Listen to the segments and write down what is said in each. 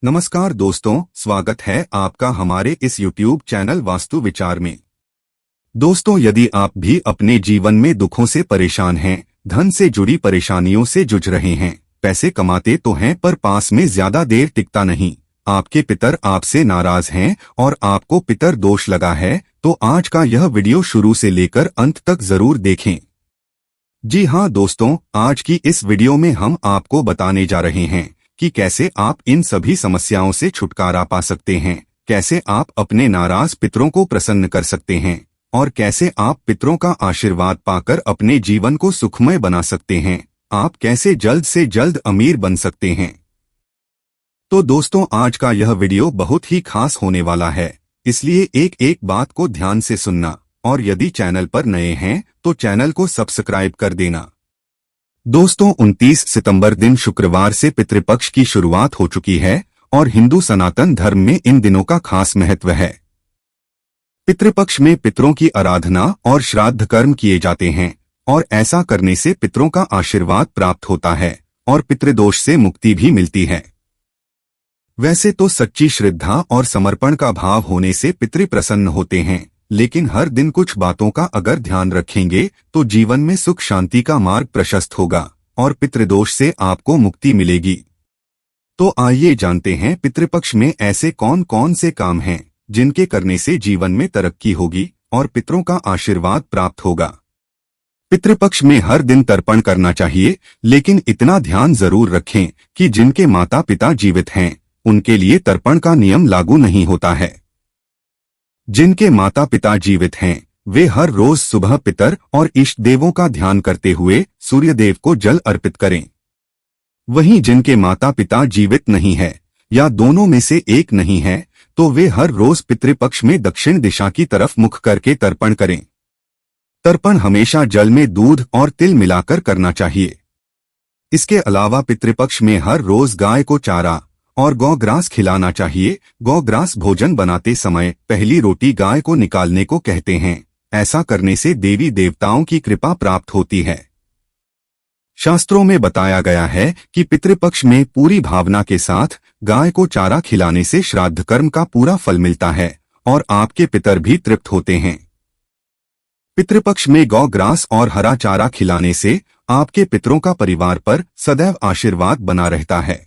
नमस्कार दोस्तों, स्वागत है आपका हमारे इस YouTube चैनल वास्तु विचार में। दोस्तों, यदि आप भी अपने जीवन में दुखों से परेशान हैं, धन से जुड़ी परेशानियों से जूझ रहे हैं, पैसे कमाते तो हैं पर पास में ज्यादा देर टिकता नहीं, आपके पितर आपसे नाराज हैं और आपको पितर दोष लगा है, तो आज का यह वीडियो शुरू से लेकर अंत तक जरूर देखें। जी हाँ दोस्तों, आज की इस वीडियो में हम आपको बताने जा रहे हैं कि कैसे आप इन सभी समस्याओं से छुटकारा पा सकते हैं, कैसे आप अपने नाराज पितरों को प्रसन्न कर सकते हैं और कैसे आप पितरों का आशीर्वाद पाकर अपने जीवन को सुखमय बना सकते हैं, आप कैसे जल्द से जल्द अमीर बन सकते हैं। तो दोस्तों, आज का यह वीडियो बहुत ही खास होने वाला है, इसलिए एक एक बात को ध्यान से सुनना और यदि चैनल पर नए हैं तो चैनल को सब्सक्राइब कर देना। दोस्तों, 29 सितंबर दिन शुक्रवार से पितृपक्ष की शुरुआत हो चुकी है और हिंदू सनातन धर्म में इन दिनों का खास महत्व है। पितृपक्ष में पितरों की आराधना और श्राद्ध कर्म किए जाते हैं और ऐसा करने से पितरों का आशीर्वाद प्राप्त होता है और पितृदोष से मुक्ति भी मिलती है। वैसे तो सच्ची श्रद्धा और समर्पण का भाव होने से पितृ प्रसन्न होते हैं, लेकिन हर दिन कुछ बातों का अगर ध्यान रखेंगे तो जीवन में सुख शांति का मार्ग प्रशस्त होगा और पितृदोष से आपको मुक्ति मिलेगी। तो आइए जानते हैं पितृपक्ष में ऐसे कौन कौन से काम हैं जिनके करने से जीवन में तरक्की होगी और पितरों का आशीर्वाद प्राप्त होगा। पितृपक्ष में हर दिन तर्पण करना चाहिए, लेकिन इतना ध्यान जरूर रखें कि जिनके माता पिता जीवित हैं उनके लिए तर्पण का नियम लागू नहीं होता है। जिनके माता पिता जीवित हैं वे हर रोज सुबह पितर और इष्ट देवों का ध्यान करते हुए सूर्य देव को जल अर्पित करें। वहीं जिनके माता पिता जीवित नहीं है या दोनों में से एक नहीं है तो वे हर रोज पितृपक्ष में दक्षिण दिशा की तरफ मुख करके तर्पण करें। तर्पण हमेशा जल में दूध और तिल मिलाकर करना चाहिए। इसके अलावा पितृपक्ष में हर रोज गाय को चारा और गौग्रास खिलाना चाहिए। गौग्रास भोजन बनाते समय पहली रोटी गाय को निकालने को कहते हैं। ऐसा करने से देवी देवताओं की कृपा प्राप्त होती है। शास्त्रों में बताया गया है कि पितृपक्ष में पूरी भावना के साथ गाय को चारा खिलाने से श्राद्ध कर्म का पूरा फल मिलता है और आपके पितर भी तृप्त होते हैं। पितृपक्ष में गौग्रास और हरा चारा खिलाने से आपके पितरों का परिवार पर सदैव आशीर्वाद बना रहता है।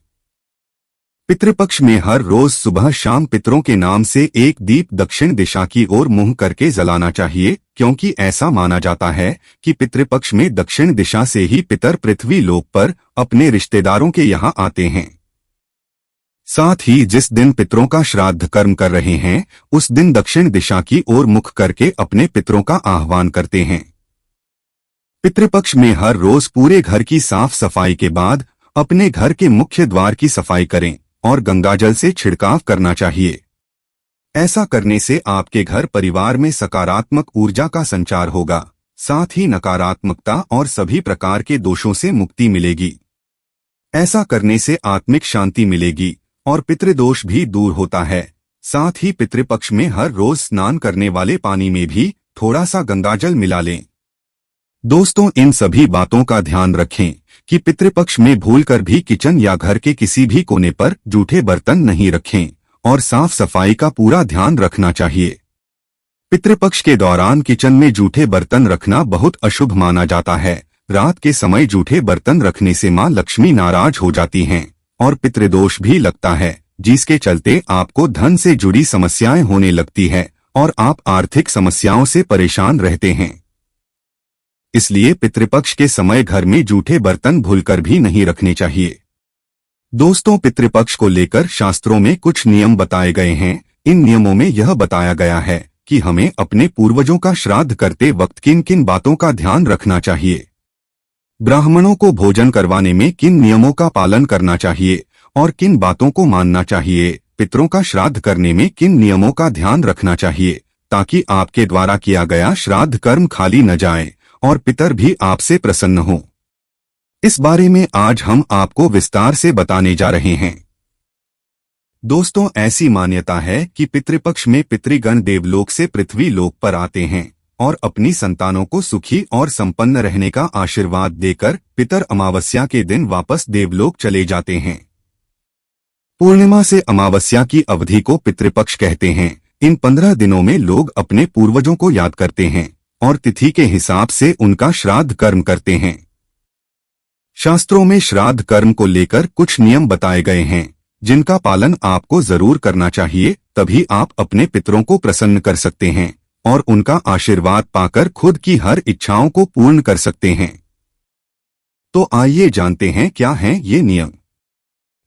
पितृपक्ष में हर रोज सुबह शाम पितरों के नाम से एक दीप दक्षिण दिशा की ओर मुंह करके जलाना चाहिए, क्योंकि ऐसा माना जाता है कि पितृपक्ष में दक्षिण दिशा से ही पितर पृथ्वी लोक पर अपने रिश्तेदारों के यहाँ आते हैं। साथ ही जिस दिन पितरों का श्राद्ध कर्म कर रहे हैं उस दिन दक्षिण दिशा की ओर मुख करके अपने पितरों का आह्वान करते हैं। पितृपक्ष में हर रोज पूरे घर की साफ सफाई के बाद अपने घर के मुख्य द्वार की सफाई करें और गंगाजल से छिड़काव करना चाहिए। ऐसा करने से आपके घर परिवार में सकारात्मक ऊर्जा का संचार होगा, साथ ही नकारात्मकता और सभी प्रकार के दोषों से मुक्ति मिलेगी। ऐसा करने से आत्मिक शांति मिलेगी और पितृदोष भी दूर होता है। साथ ही पितृपक्ष में हर रोज स्नान करने वाले पानी में भी थोड़ा सा गंगाजल मिला लें। दोस्तों, इन सभी बातों का ध्यान रखें कि पितृपक्ष में भूलकर भी किचन या घर के किसी भी कोने पर जूठे बर्तन नहीं रखें और साफ सफाई का पूरा ध्यान रखना चाहिए। पितृपक्ष के दौरान किचन में जूठे बर्तन रखना बहुत अशुभ माना जाता है। रात के समय जूठे बर्तन रखने से मां लक्ष्मी नाराज हो जाती हैं और पितृदोष भी लगता है, जिसके चलते आपको धन से जुड़ी समस्याएं होने लगती है और आप आर्थिक समस्याओं से परेशान रहते हैं। इसलिए पितृपक्ष के समय घर में जूठे बर्तन भूलकर भी नहीं रखने चाहिए। दोस्तों, पितृपक्ष को लेकर शास्त्रों में कुछ नियम बताए गए हैं। इन नियमों में यह बताया गया है कि हमें अपने पूर्वजों का श्राद्ध करते वक्त किन किन बातों का ध्यान रखना चाहिए, ब्राह्मणों को भोजन करवाने में किन नियमों का पालन करना चाहिए और किन बातों को मानना चाहिए, पितरों का श्राद्ध करने में किन नियमों का ध्यान रखना चाहिए, ताकि आपके द्वारा किया गया श्राद्ध कर्म खाली न जाए और पितर भी आपसे प्रसन्न हो। इस बारे में आज हम आपको विस्तार से बताने जा रहे हैं। दोस्तों, ऐसी मान्यता है कि पितृपक्ष में पितृगण देवलोक से पृथ्वी लोक पर आते हैं और अपनी संतानों को सुखी और संपन्न रहने का आशीर्वाद देकर पितर अमावस्या के दिन वापस देवलोक चले जाते हैं। पूर्णिमा से अमावस्या की अवधि को पितृपक्ष कहते हैं। इन 15 दिनों में लोग अपने पूर्वजों को याद करते हैं और तिथि के हिसाब से उनका श्राद्ध कर्म करते हैं। शास्त्रों में श्राद्ध कर्म को लेकर कुछ नियम बताए गए हैं जिनका पालन आपको जरूर करना चाहिए, तभी आप अपने पितरों को प्रसन्न कर सकते हैं और उनका आशीर्वाद पाकर खुद की हर इच्छाओं को पूर्ण कर सकते हैं। तो आइए जानते हैं क्या हैं ये नियम।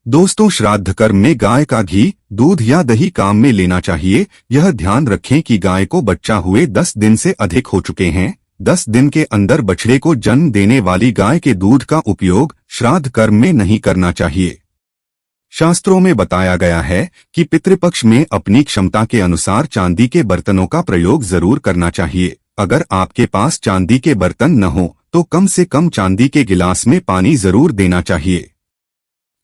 दोस्तों, श्राद्ध कर्म में गाय का घी, दूध या दही काम में लेना चाहिए। यह ध्यान रखें कि गाय को बच्चा हुए 10 दिन से अधिक हो चुके हैं। 10 दिन के अंदर बछड़े को जन्म देने वाली गाय के दूध का उपयोग श्राद्ध कर्म में नहीं करना चाहिए। शास्त्रों में बताया गया है कि पितृपक्ष में अपनी क्षमता के अनुसार चांदी के बर्तनों का प्रयोग जरूर करना चाहिए। अगर आपके पास चांदी के बर्तन न हो तो कम से कम चांदी के गिलास में पानी जरूर देना चाहिए।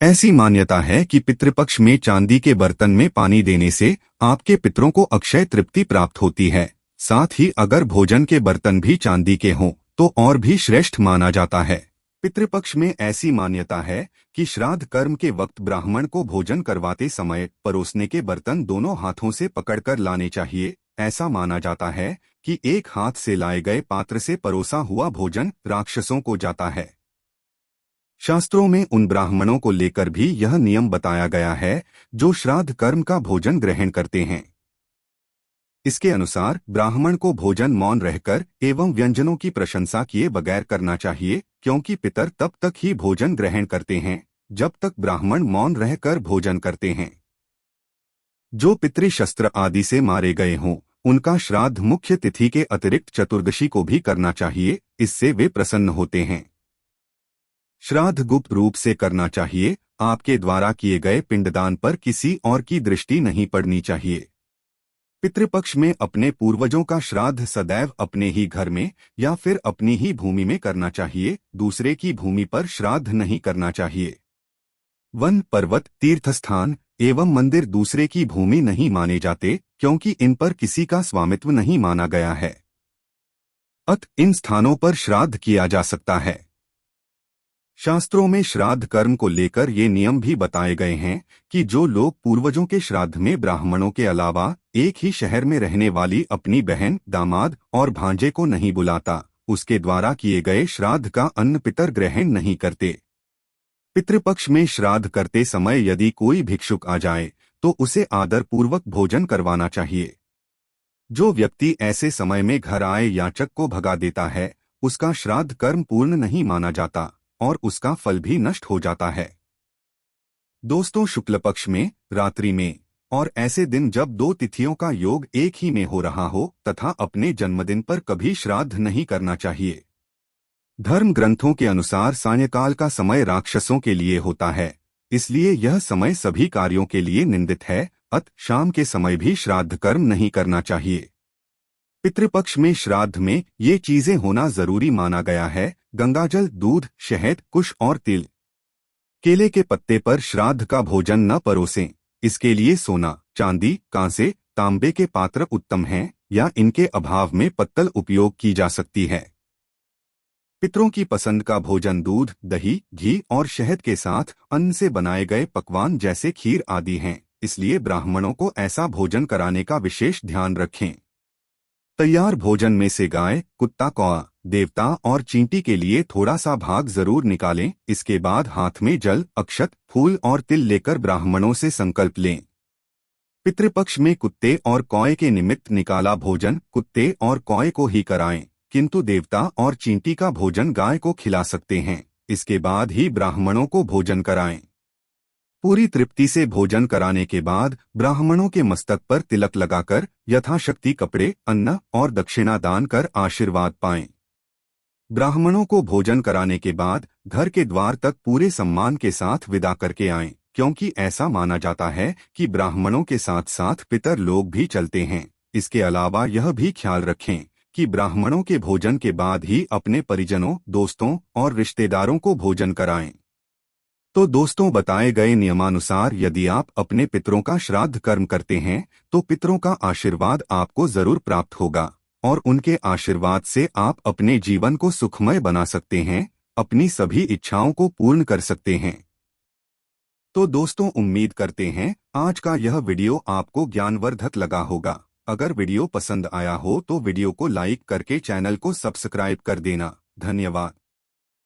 ऐसी मान्यता है कि पितृपक्ष में चांदी के बर्तन में पानी देने से आपके पितरों को अक्षय तृप्ति प्राप्त होती है। साथ ही अगर भोजन के बर्तन भी चांदी के हों तो और भी श्रेष्ठ माना जाता है। पितृपक्ष में ऐसी मान्यता है कि श्राद्ध कर्म के वक्त ब्राह्मण को भोजन करवाते समय परोसने के बर्तन दोनों हाथों से पकड़कर लाने चाहिए। ऐसा माना जाता है कि एक हाथ से लाए गए पात्र से परोसा हुआ भोजन राक्षसों को जाता है। शास्त्रों में उन ब्राह्मणों को लेकर भी यह नियम बताया गया है जो श्राद्ध कर्म का भोजन ग्रहण करते हैं। इसके अनुसार ब्राह्मण को भोजन मौन रहकर एवं व्यंजनों की प्रशंसा किए बगैर करना चाहिए, क्योंकि पितर तब तक ही भोजन ग्रहण करते हैं जब तक ब्राह्मण मौन रहकर भोजन करते हैं। जो पितृशस्त्र आदि से मारे गए हों उनका श्राद्ध मुख्य तिथि के अतिरिक्त चतुर्दशी को भी करना चाहिए, इससे वे प्रसन्न होते हैं। श्राद्ध गुप्त रूप से करना चाहिए। आपके द्वारा किए गए पिंडदान पर किसी और की दृष्टि नहीं पड़नी चाहिए। पितृपक्ष में अपने पूर्वजों का श्राद्ध सदैव अपने ही घर में या फिर अपनी ही भूमि में करना चाहिए। दूसरे की भूमि पर श्राद्ध नहीं करना चाहिए। वन, पर्वत, तीर्थस्थान एवं मंदिर दूसरे की भूमि नहीं माने जाते, क्योंकि इन पर किसी का स्वामित्व नहीं माना गया है। अतः इन स्थानों पर श्राद्ध किया जा सकता है। शास्त्रों में श्राद्ध कर्म को लेकर ये नियम भी बताए गए हैं कि जो लोग पूर्वजों के श्राद्ध में ब्राह्मणों के अलावा एक ही शहर में रहने वाली अपनी बहन, दामाद और भांजे को नहीं बुलाता, उसके द्वारा किए गए श्राद्ध का अन्न पितर ग्रहण नहीं करते। पितृपक्ष में श्राद्ध करते समय यदि कोई भिक्षुक आ जाए तो उसे आदर पूर्वक भोजन करवाना चाहिए। जो व्यक्ति ऐसे समय में घर आए याचक को भगा देता है उसका श्राद्ध कर्म पूर्ण नहीं माना जाता और उसका फल भी नष्ट हो जाता है। दोस्तों, शुक्ल पक्ष में, रात्रि में और ऐसे दिन जब 2 तिथियों का योग एक ही में हो रहा हो तथा अपने जन्मदिन पर कभी श्राद्ध नहीं करना चाहिए। धर्म ग्रंथों के अनुसार सायंकाल का समय राक्षसों के लिए होता है, इसलिए यह समय सभी कार्यों के लिए निंदित है। अतः शाम के समय भी श्राद्ध कर्म नहीं करना चाहिए। पितृपक्ष में श्राद्ध में ये चीजें होना जरूरी माना गया है। गंगाजल, दूध, शहद, कुश और तिल। केले के पत्ते पर श्राद्ध का भोजन न परोसें। इसके लिए सोना, चांदी, कांसे, तांबे के पात्र उत्तम हैं या इनके अभाव में पत्तल उपयोग की जा सकती है। पितरों की पसंद का भोजन दूध, दही, घी और शहद के साथ अन्न से बनाए गए पकवान जैसे खीर आदि हैं, इसलिए ब्राह्मणों को ऐसा भोजन कराने का विशेष ध्यान रखें। तैयार भोजन में से गाय, कुत्ता, कौआ, देवता और चींटी के लिए थोड़ा सा भाग जरूर निकालें। इसके बाद हाथ में जल, अक्षत, फूल और तिल लेकर ब्राह्मणों से संकल्प लें। पितृपक्ष में कुत्ते और कौए के निमित्त निकाला भोजन कुत्ते और कौए को ही कराएं, किंतु देवता और चींटी का भोजन गाय को खिला सकते हैं। इसके बाद ही ब्राह्मणों को भोजन कराएं। पूरी तृप्ति से भोजन कराने के बाद ब्राह्मणों के मस्तक पर तिलक लगाकर यथाशक्ति कपड़े, अन्न और दक्षिणा दान कर आशीर्वाद पाएं। ब्राह्मणों को भोजन कराने के बाद घर के द्वार तक पूरे सम्मान के साथ विदा करके आएं, क्योंकि ऐसा माना जाता है कि ब्राह्मणों के साथ साथ पितर लोग भी चलते हैं। इसके अलावा यह भी ख्याल रखें कि ब्राह्मणों के भोजन के बाद ही अपने परिजनों, दोस्तों और रिश्तेदारों को भोजन कराएं। तो दोस्तों, बताए गए नियमानुसार यदि आप अपने पितरों का श्राद्ध कर्म करते हैं तो पितरों का आशीर्वाद आपको जरूर प्राप्त होगा और उनके आशीर्वाद से आप अपने जीवन को सुखमय बना सकते हैं, अपनी सभी इच्छाओं को पूर्ण कर सकते हैं। तो दोस्तों, उम्मीद करते हैं आज का यह वीडियो आपको ज्ञानवर्धक लगा होगा। अगर वीडियो पसंद आया हो तो वीडियो को लाइक करके चैनल को सब्सक्राइब कर देना। धन्यवाद।